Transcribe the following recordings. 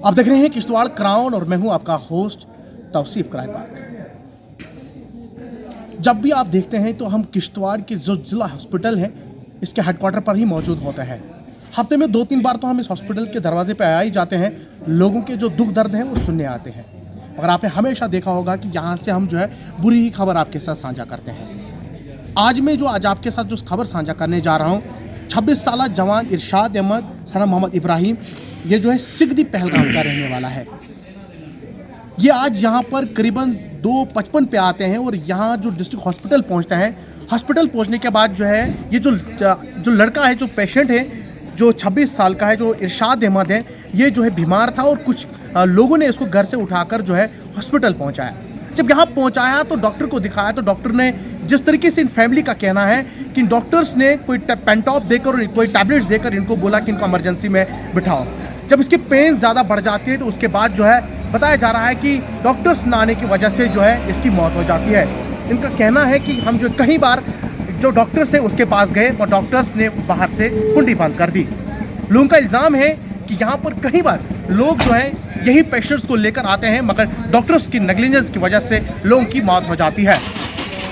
आप देख रहे हैं किश्तवाड़ क्राउन और मैं हूं आपका होस्ट तौसीफ करायपाक। जब भी आप देखते हैं तो हम किश्तवाड़ के जो ज़िला हॉस्पिटल है इसके हेडक्वार्टर पर ही मौजूद होते हैं। हफ्ते में 2-3 बार तो हम इस हॉस्पिटल के दरवाजे पर आ ही जाते हैं, लोगों के जो दुख दर्द हैं वो सुनने आते हैं। मगर आपने हमेशा देखा होगा कि यहाँ से हम जो है बुरी ही खबर आपके साथ साझा करते हैं। आज आपके साथ जो खबर साझा करने जा रहा हूँ, 26 साल जवान इरशाद अहमद सना मोहम्मद इब्राहिम, ये जो है सिगदी पहलगाम का रहने वाला है। ये आज यहाँ पर करीबन 2:55 पे आते हैं और यहाँ जो डिस्ट्रिक्ट हॉस्पिटल पहुँचते हैं। हॉस्पिटल पहुँचने के बाद जो है ये जो लड़का है, जो पेशेंट है, जो 26 साल का है, जो इरशाद अहमद है, ये जो है बीमार था और कुछ लोगों ने इसको घर से उठाकर जो है हॉस्पिटल पहुँचाया। जब यहाँ पहुँचाया तो डॉक्टर को दिखाया तो डॉक्टर ने जिस तरीके से इन फैमिली का कहना है कि डॉक्टर्स ने कोई पेंटॉप देकर और कोई टैबलेट्स देकर इनको बोला कि इनको इमरजेंसी में बिठाओ। जब इसकी पेन ज़्यादा बढ़ जाती है तो उसके बाद जो है बताया जा रहा है कि डॉक्टर्स ना आने की वजह से जो है इसकी मौत हो जाती है। इनका कहना है कि हम जो कई बार जो डॉक्टर्स है उसके पास गए और डॉक्टर्स ने बाहर से कुंडी बंद कर दी। लोगों का इल्ज़ाम है कि यहाँ पर कई बार लोग जो है यही पेशेंट्स को लेकर आते हैं, मगर डॉक्टर्स की नेग्लिजेंस की वजह से लोगों की मौत हो जाती है।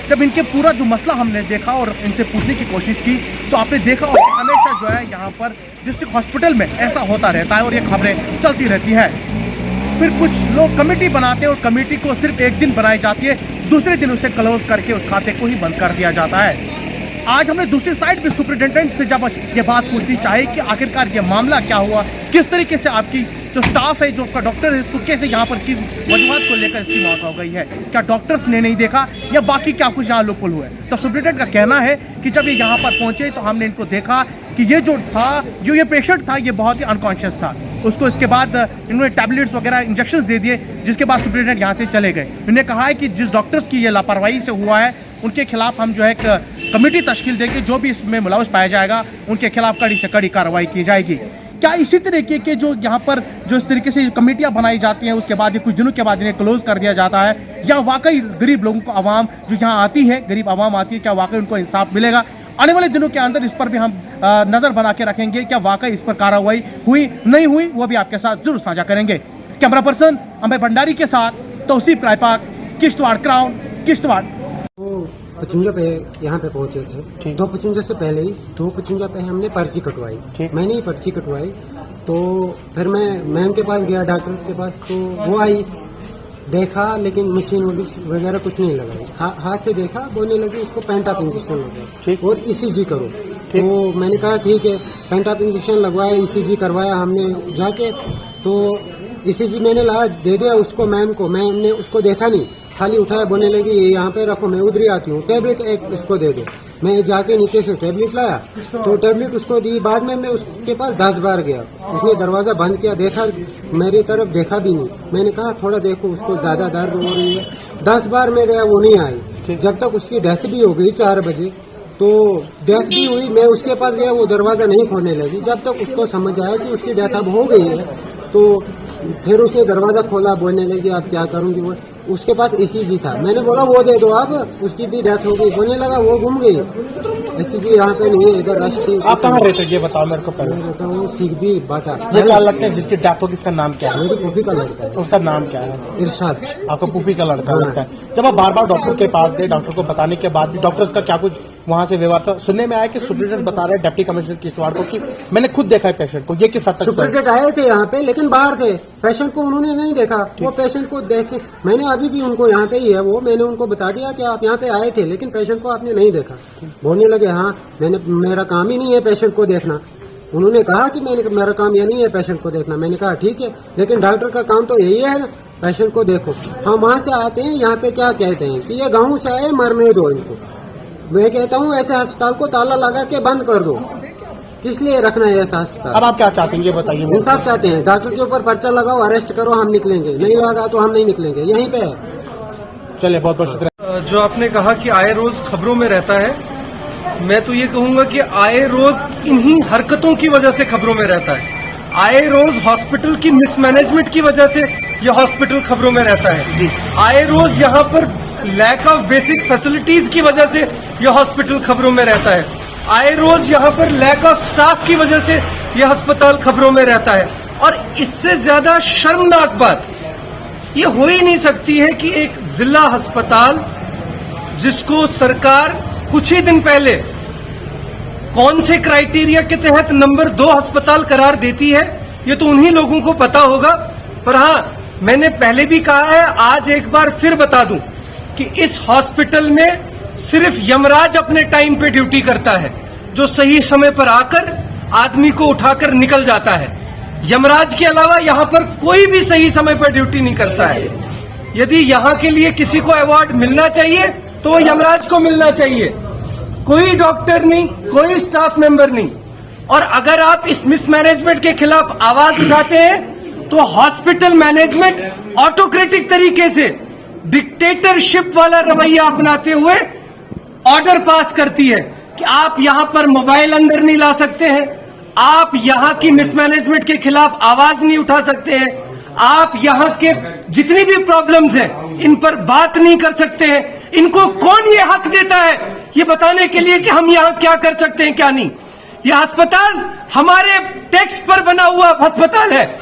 जब इनके पूरा जो मसला हमने देखा और इनसे पूछने की कोशिश की तो आपने देखा होगा कि हमेशा जो है यहाँ पर डिस्ट्रिक्ट हॉस्पिटल में ऐसा होता रहता है और ये खबरें चलती रहती हैं। फिर कुछ लोग कमेटी बनाते हैं और कमेटी को सिर्फ एक दिन बनाई जाती है, दूसरे दिन उसे क्लोज करके उस खाते को ही बंद कर दिया जाता है। आज हमने दूसरी साइड पे सुपरिटेंडेंट से जब ये बात पूछनी चाहिए कि आखिरकार ये मामला क्या हुआ, किस तरीके से आपकी जो स्टाफ है, जो डॉक्टर है, इसको कैसे यहाँ पर किस वजूहत को लेकर इसकी मौत हो गई है, क्या डॉक्टर्स ने नहीं देखा या बाकी क्या कुछ यहाँ लोकल हुए। तो सुपरिटेंडेंट का कहना है कि जब ये यहाँ पर पहुँचे तो हमने इनको देखा कि ये जो था, जो ये पेशेंट था, ये बहुत ही अनकॉन्शियस था। उसको इसके बाद इन्होंने टैबलेट्स वगैरह इंजेक्शन दे दिए, जिसके बाद सुपरिटेंडेंट यहाँ से चले गए। इन्होंने कहा है कि जिस डॉक्टर्स की ये लापरवाही से हुआ है उनके खिलाफ हम जो है एक कमेटी तश्कील देंगे, जो भी इसमें मुलविस पाया जाएगा उनके खिलाफ कड़ी से कड़ी कार्रवाई की जाएगी। क्या इसी तरीके के जो यहाँ पर जो इस तरीके से कमेटियाँ बनाई जाती हैं उसके बाद कुछ दिनों के बाद इन्हें क्लोज कर दिया जाता है, या वाकई गरीब लोगों को, आवाम जो यहाँ आती है, गरीब आवाम आती है, क्या वाकई उनको इंसाफ मिलेगा? आने वाले दिनों के अंदर इस पर भी हम नज़र बना के रखेंगे, क्या वाकई इस पर कार्रवाई हुई नहीं हुई, वो भी आपके साथ जरूर साझा करेंगे। कैमरा पर्सन अमय भंडारी के साथ तौसीफ करायपाक, किश्तवाड़ क्राउन, किश्तवाड़। 55 पे यहाँ पे पहुँचे थे। 255 से पहले ही 255 पे हमने पर्ची कटवाई। मैंने ही पर्ची कटवाई तो फिर मैं मैम के पास गया, डॉक्टर के पास, तो वो आई, देखा लेकिन मशीन वगैरह कुछ नहीं लगाई। हाथ से देखा, बोलने लगी इसको पेंटॉप इंजेक्शन लगाओ और ईसीजी करो। तो मैंने कहा ठीक है, पेंटॉप इंजेक्शन लगवाया, ईसीजी करवाया हमने जाके। तो ईसीजी मैंने लाया, दे दिया उसको मैम को। मैम ने उसको देखा नहीं, खाली उठाया, बोलने लगी ये यहाँ पे रखो, मैं उधर ही आती हूँ, टैबलेट एक इसको दे दो। मैं जाके नीचे से टैबलेट लाया तो टैबलेट उसको दी। बाद में मैं उसके पास 10 बार गया, उसने दरवाज़ा बंद किया, देखा मेरी तरफ, देखा भी नहीं। मैंने कहा थोड़ा देखो, उसको ज़्यादा दर्द हो रही है। 10 बार मैं गया, वो नहीं आई। जब तक उसकी डेथ भी हो गई 4 बजे, तो डेथ भी हुई, मैं उसके पास गया, वो दरवाज़ा नहीं खोलने लगी। जब तक उसको समझ आया कि उसकी डेथ अब हो गई है तो फिर उसने दरवाज़ा खोला, बोलने लगी आप क्या करूँगी। वो उसके पास ईसीजी था, मैंने बोला वो दे दो आप, उसकी भी डेथ हो गई। बोलने लगा वो घूम गई, ईसीजी यहाँ पे नहीं है, इधर रश थी। आप कहाँ रहते हैं ये बताओ मेरे को पहले। मैं रहता हूँ सिगदी बाटा। ये क्या लगता है जिसकी डेथ होगी, इसका नाम क्या है? मेरी पुफी का लड़का है। उसका नाम क्या है? इरशाद। आपका पुफी का लड़का है। जब आप बार बार डॉक्टर के पास गए, डॉक्टर को बताने के बाद भी डॉक्टर्स का क्या कुछ वहाँ से व्यवहार था? सुनने में आया कि सुपरिटेंडेंट बता रहे डिप्टी कमिश्नर किश्तवाड़ को कि मैंने खुद देखा है पेशेंट को। ये किस हद तक? सुपरिटेंडेंट आए थे यहाँ पे लेकिन बाहर थे, पेशेंट को उन्होंने नहीं देखा। वो पेशेंट को देखे, मैंने अभी भी उनको यहाँ पे ही है वो, मैंने उनको बता दिया कि आप यहाँ पे आए थे लेकिन पेशेंट को आपने नहीं देखा। बोलने लगे हाँ मेरा काम ही नहीं है पेशेंट को देखना। उन्होंने कहा कि मेरा काम ये नहीं है पेशेंट को देखना। मैंने कहा ठीक है, लेकिन डॉक्टर का काम तो यही है ना, पेशेंट को देखो। हम वहाँ से आते हैं, यहाँ पे क्या कहते हैं कि ये गाँव से आए, मरने दो इनको। मैं कहता हूँ ऐसे अस्पताल को ताला लगा के बंद कर दो, किस लिए रखना है ऐसा अस्पताल? अब आप क्या चाहते हैं ये बताइए। इंसाफ चाहते हैं, डॉक्टर के ऊपर पर्चा लगाओ, अरेस्ट करो, हम निकलेंगे, नहीं लगा तो हम नहीं निकलेंगे, यहीं पे है। चलिए बहुत बहुत शुक्रिया। जो आपने कहा कि आए रोज खबरों में रहता है, मैं तो ये कहूंगा कि आए रोज इन्हीं हरकतों की वजह से खबरों में रहता है। आए रोज हॉस्पिटल की मिसमैनेजमेंट की वजह से यह हॉस्पिटल खबरों में रहता है जी। आए रोज यहाँ पर लैक ऑफ बेसिक फैसिलिटीज की वजह से यह हॉस्पिटल खबरों में रहता है। आए रोज यहाँ पर लैक ऑफ स्टाफ की वजह से यह अस्पताल खबरों में रहता है। और इससे ज्यादा शर्मनाक बात ये हो ही नहीं सकती है कि एक जिला अस्पताल जिसको सरकार कुछ ही दिन पहले कौन से क्राइटेरिया के तहत नंबर 2 अस्पताल करार देती है ये तो उन्हीं लोगों को पता होगा। पर हाँ, मैंने पहले भी कहा है, आज एक बार फिर बता दूं कि इस हॉस्पिटल में सिर्फ यमराज अपने टाइम पे ड्यूटी करता है, जो सही समय पर आकर आदमी को उठाकर निकल जाता है। यमराज के अलावा यहाँ पर कोई भी सही समय पर ड्यूटी नहीं करता है। यदि यहाँ के लिए किसी को अवार्ड मिलना चाहिए तो वो यमराज को मिलना चाहिए, कोई डॉक्टर नहीं, कोई स्टाफ मेंबर नहीं। और अगर आप इस मिसमैनेजमेंट के खिलाफ आवाज उठाते हैं तो हॉस्पिटल मैनेजमेंट ऑटोक्रेटिक तरीके से डिक्टेटरशिप वाला रवैया अपनाते हुए ऑर्डर पास करती है कि आप यहां पर मोबाइल अंदर नहीं ला सकते हैं, आप यहां की मिसमैनेजमेंट के खिलाफ आवाज नहीं उठा सकते हैं, आप यहां के जितनी भी प्रॉब्लम्स हैं इन पर बात नहीं कर सकते हैं। इनको कौन ये हक देता है ये बताने के लिए कि हम यहां क्या कर सकते हैं क्या नहीं? यह अस्पताल हमारे टैक्स पर बना हुआ अस्पताल है,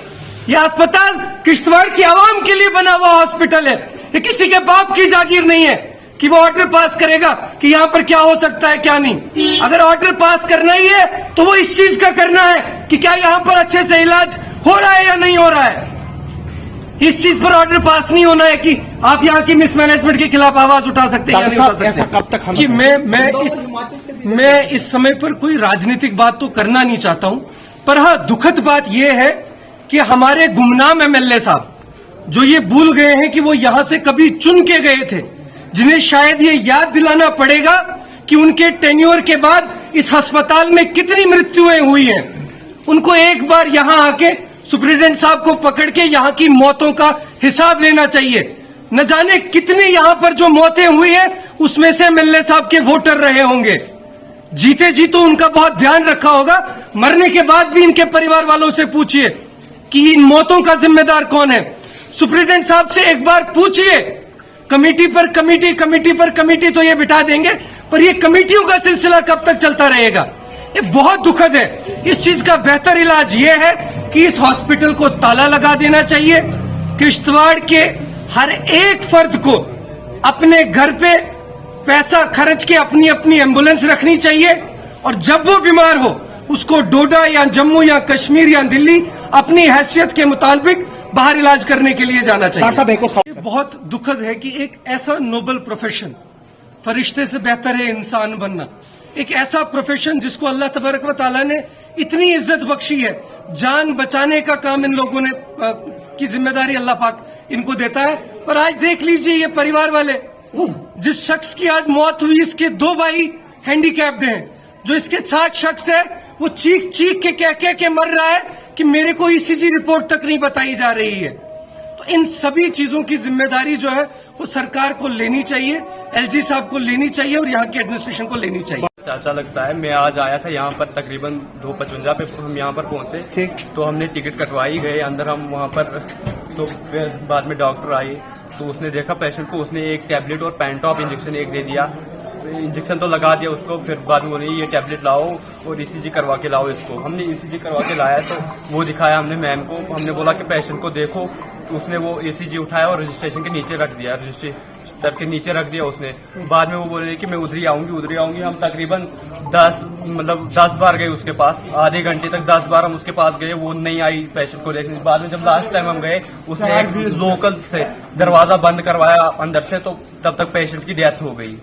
यह अस्पताल किश्तवाड़ की आवाम के लिए बना हुआ हॉस्पिटल है। ये किसी के बाप की जागीर नहीं है कि वो ऑर्डर पास करेगा कि यहां पर क्या हो सकता है क्या नहीं। अगर ऑर्डर पास करना ही है तो वो इस चीज का करना है कि क्या यहां पर अच्छे से इलाज हो रहा है या नहीं हो रहा है। इस चीज पर ऑर्डर पास नहीं होना है कि आप यहाँ की मिसमैनेजमेंट के खिलाफ आवाज उठा सकते हैं या नहीं उठा सकते। कब तक हम कि मैं इस समय पर कोई राजनीतिक बात तो करना नहीं चाहता हूं, पर हाँ, दुखद बात यह है कि हमारे गुमनाम एमएलए साहब जो ये भूल गए हैं कि वो यहां से कभी चुन के गए थे, जिन्हें शायद ये याद दिलाना पड़ेगा कि उनके टेन्योर के बाद इस अस्पताल में कितनी मृत्युएं हुई हैं। उनको एक बार यहां आके सुप्रिंटेंडेंट साहब को पकड़ के यहां की मौतों का हिसाब लेना चाहिए। न जाने कितनी यहां पर जो मौतें हुई हैं उसमें से एमएलए साहब के वोटर रहे होंगे। जीते जी तो उनका बहुत ध्यान रखा होगा, मरने के बाद भी इनके परिवार वालों से पूछिए कि इन मौतों का जिम्मेदार कौन है। सुप्रिंटेंडेंट साहब से एक बार पूछिए, कमेटी पर कमेटी, कमेटी पर कमेटी तो ये बिठा देंगे, पर ये कमेटियों का सिलसिला कब तक चलता रहेगा? ये बहुत दुखद है। इस चीज का बेहतर इलाज ये है कि इस हॉस्पिटल को ताला लगा देना चाहिए। किश्तवाड़ के हर एक फर्द को अपने घर पे पैसा खर्च के अपनी अपनी एम्बुलेंस रखनी चाहिए, और जब वो बीमार हो उसको डोडा या जम्मू या कश्मीर या दिल्ली अपनी हैसियत के मुताबिक बाहर इलाज करने के लिए जाना चाहिए। ये बहुत दुखद है कि एक ऐसा नोबल प्रोफेशन, फरिश्ते से बेहतर है इंसान बनना, एक ऐसा प्रोफेशन जिसको अल्लाह तबारक व तआला ने इतनी इज्जत बख्शी है, जान बचाने का काम इन लोगों ने की जिम्मेदारी अल्लाह पाक इनको देता है। पर आज देख लीजिए ये परिवार वाले, जिस शख्स की आज मौत हुई इसके 2 भाई हैंडीकैप्ड हैं, जो इसके साथ शख्स है वो चीख चीख के कह के मर रहा है कि मेरे को ईसीजी रिपोर्ट तक नहीं बताई जा रही है। तो इन सभी चीजों की जिम्मेदारी जो है वो सरकार को लेनी चाहिए, एलजी साहब को लेनी चाहिए और यहाँ की एडमिनिस्ट्रेशन को लेनी चाहिए। अच्छा लगता है। मैं आज आया था यहाँ पर तकरीबन 2:55 पे हम यहाँ पर पहुँचे, ठीक, तो हमने टिकट कटवाई, गए अंदर हम वहाँ पर, तो फिर बाद में डॉक्टर आई तो उसने देखा पेशेंट को, उसने एक टैबलेट और पैंटॉप इंजेक्शन एक दे दिया, इंजेक्शन तो लगा दिया उसको, फिर बाद में बोले ये टैबलेट लाओ और ईसीजी करवा के लाओ इसको। हमने ईसीजी करवा के लाया तो वो दिखाया हमने मैम को, हमने बोला कि पेशेंट को देखो, तो उसने वो ईसीजी उठाया और रजिस्ट्रेशन के नीचे रख दिया, रजिस्टर के नीचे रख दिया उसने। बाद में वो बोले कि मैं उधर ही आऊंगी। हम तकरीबन 10 बार गए उसके पास, आधे घंटे तक 10 बार हम उसके पास गए, वो नहीं आई पेशेंट को देखने। बाद में जब लास्ट टाइम हम गए उसने एक लोकल से दरवाजा बंद करवाया अंदर से, तो तब तक पेशेंट की डेथ हो गई।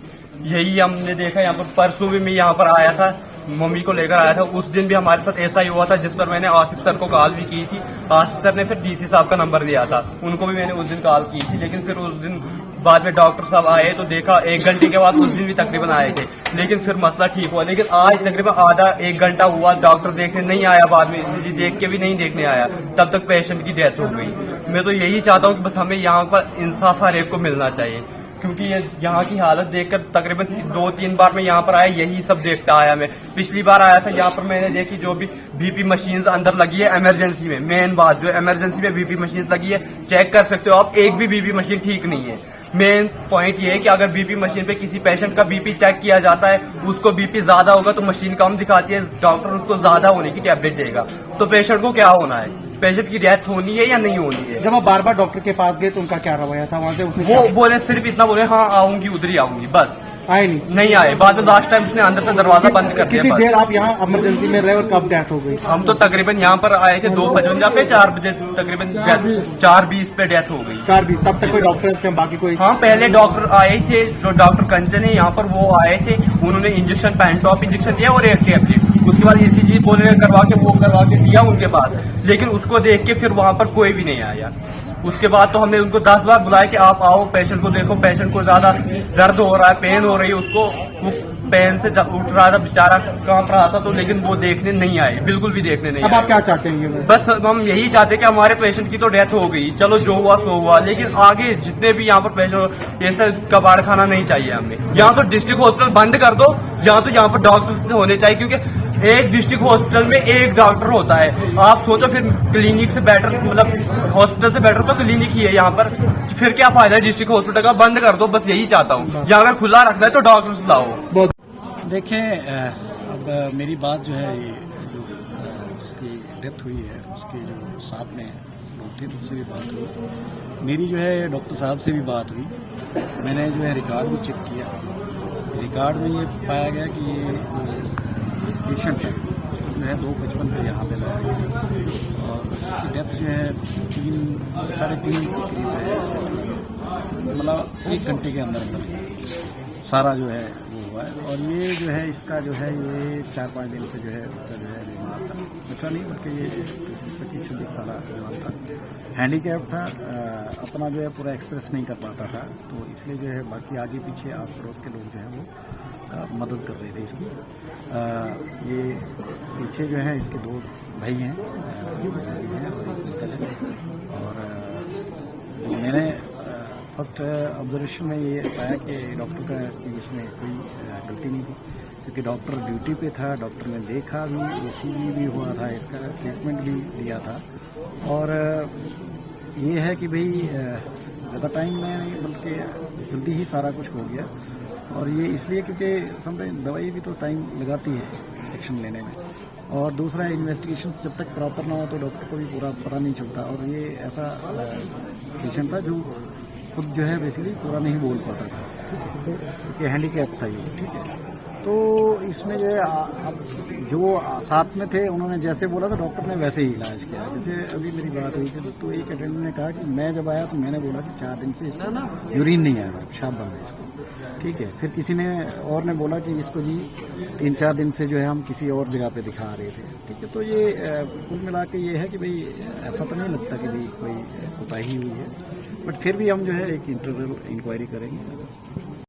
यही हमने देखा यहाँ पर। परसों भी मैं यहाँ पर आया था, मम्मी को लेकर आया था, उस दिन भी हमारे साथ ऐसा ही हुआ था, जिस पर मैंने आसिफ सर को कॉल भी की थी। आसिफ सर ने फिर डीसी साहब का नंबर दिया था, उनको भी मैंने उस दिन कॉल की थी, लेकिन फिर उस दिन बाद में डॉक्टर साहब आए तो देखा 1 घंटे के बाद, उस दिन भी तकरीबन आए थे, लेकिन फिर मसला ठीक हुआ। लेकिन आज तकरीबन आधा 1 घंटा हुआ, डॉक्टर देखने नहीं आया, बाद में ईसीजी देख के भी नहीं देखने आया, तब तक पेशेंट की डेथ हो गई। मैं तो यही चाहता हूँ कि बस हमें यहाँ पर इंसाफ हर एक को मिलना चाहिए, क्योंकि ये यहाँ की हालत देखकर तकरीबन 2-3 बार मैं यहाँ पर आया, यही सब देखता आया मैं। पिछली बार आया था यहाँ पर मैंने देखी जो भी बीपी मशीन्स अंदर लगी है इमरजेंसी में, मेन बात जो इमरजेंसी में बीपी मशीन्स लगी है, चेक कर सकते हो आप, एक भी बीपी मशीन ठीक नहीं है। मेन पॉइंट ये है कि अगर बीपी मशीन पे किसी पेशेंट का बीपी चेक किया जाता है, उसको बीपी ज्यादा होगा तो मशीन कम दिखाती है, डॉक्टर उसको ज्यादा होने की टैबलेट देगा, तो पेशेंट को क्या होना है? पेशेंट की डेथ होनी है या नहीं होनी है। जब आप बार बार डॉक्टर के पास गए तो उनका क्या रवैया था वहाँ से? उसने वो क्या- बोले सिर्फ इतना बोले, हाँ आऊंगी, उधर ही आऊंगी, बस आए नहीं? नहीं आए। बाद में लास्ट टाइम उसने अंदर से दरवाजा बंद कर दिया। कितनी बस। देर आप यहाँ इमरजेंसी में रहे और कब डेथ हो गई? हम तो तकरीबन यहाँ पर आए थे 2:55 पे, 4 बजे तकरीबन 4:20 पे डेथ हो गई। 4:20 तब तक कोई डॉक्टर से बाकी कोई? हाँ, पहले डॉक्टर आए थे, जो डॉक्टर कंचन है यहाँ पर, वो आए थे, उन्होंने इंजेक्शन पैंटॉप इंजेक्शन दिया और एक टैबलेट, उसके बाद ECG बोले करवा के दिया उनके पास, लेकिन उसको देख के फिर वहां पर कोई भी नहीं आया। उसके बाद तो हमने उनको 10 बार बुलाया कि आप आओ, पेशेंट को देखो, पेशेंट को ज्यादा दर्द हो रहा है, पेन हो रही है उसको, वो पेन से उठ रहा था, बेचारा कांप रहा था, तो लेकिन वो देखने नहीं आए, बिल्कुल भी देखने नहीं अब आए। आप क्या चाहते हैं? ये बस हम यही चाहते कि हमारे पेशेंट की तो डेथ हो गई, चलो जो हुआ सो हुआ, लेकिन आगे जितने भी यहाँ पर पेशेंट, ऐसा कबाड़ खाना नहीं चाहिए हमें। यहाँ तो डिस्ट्रिक्ट हॉस्पिटल बंद कर दो, तो यहाँ पर डॉक्टर्स होने चाहिए, क्योंकि एक डिस्ट्रिक्ट हॉस्पिटल में एक डॉक्टर होता है। आप सोचो फिर क्लिनिक से बेटर, मतलब हॉस्पिटल से बेटर तो क्लिनिक ही है यहाँ पर, फिर क्या फायदा है डिस्ट्रिक्ट हॉस्पिटल का? बंद कर दो, बस यही चाहता हूँ। यहाँ अगर खुला रखना है तो डॉक्टर्स लाओ। देखें, अब मेरी बात जो है, ये जो जिसकी डेथ हुई है उसके जो साथ में लोग थे उनसे भी बात हुई, मेरी जो है डॉक्टर साहब से भी बात हुई। मैंने जो है रिकॉर्ड भी चेक किया, रिकॉर्ड में ये पाया गया कि ये पेशेंट है जो है 2:55 पे यहाँ पे लाया गया और इसकी डेथ जो है 3-3:30 के करीब है, मतलब 1 घंटे के अंदर अंदर सारा जो है वो हुआ है। और ये जो है इसका जो है ये 4-5 दिन से जो है बच्चा जो है बीमार था, बच्चा नहीं बल्कि ये 25-26 साल जवान था, हैंडीकैप था, अपना जो है पूरा एक्सप्रेस नहीं कर पाता था, तो इसलिए जो है बाकी आगे पीछे आस पड़ोस के लोग जो है वो मदद कर रहे थे इसकी। ये पीछे जो है इसके 2 भाई हैं और एक अंकल है, और मैंने फर्स्ट ऑब्जर्वेशन में ये पाया कि डॉक्टर का इसमें कोई गलती नहीं थी, क्योंकि डॉक्टर ड्यूटी पे था, डॉक्टर ने देखा भी, ECG भी हुआ था, इसका ट्रीटमेंट भी लिया था। और ये है कि भाई ज़्यादा टाइम में नहीं बल्कि जल्दी ही सारा कुछ हो गया, और ये इसलिए क्योंकि समझे दवाई भी तो टाइम लगाती है एक्शन लेने में, और दूसरा इन्वेस्टिगेशन जब तक प्रॉपर ना हो तो डॉक्टर को भी पूरा पता नहीं चलता। और ये ऐसा पेशेंट था जो खुद जो है बेसिकली पूरा नहीं बोल पाता था, ठीक है, हैंडीकैप था ये, ठीक है। तो इसमें जो है अब जो साथ में थे उन्होंने जैसे बोला था डॉक्टर ने वैसे ही इलाज किया। जैसे अभी मेरी बात हुई थी तो एक अटेंडेंट ने कहा कि मैं जब आया तो मैंने बोला कि 4 दिन से इसको यूरिन नहीं आ रहा, पेशाब बंद है इसको, ठीक है। फिर किसी ने और ने बोला कि इसको जी 3-4 दिन से जो है हम किसी और जगह पे दिखा रहे थे, ठीक है। तो ये कुल मिला के ये है कि भाई ऐसा तो नहीं लगता कि भाई कोई कोताही हुई है, बट फिर भी हम जो है एक इंटरनल इंक्वायरी करेंगे।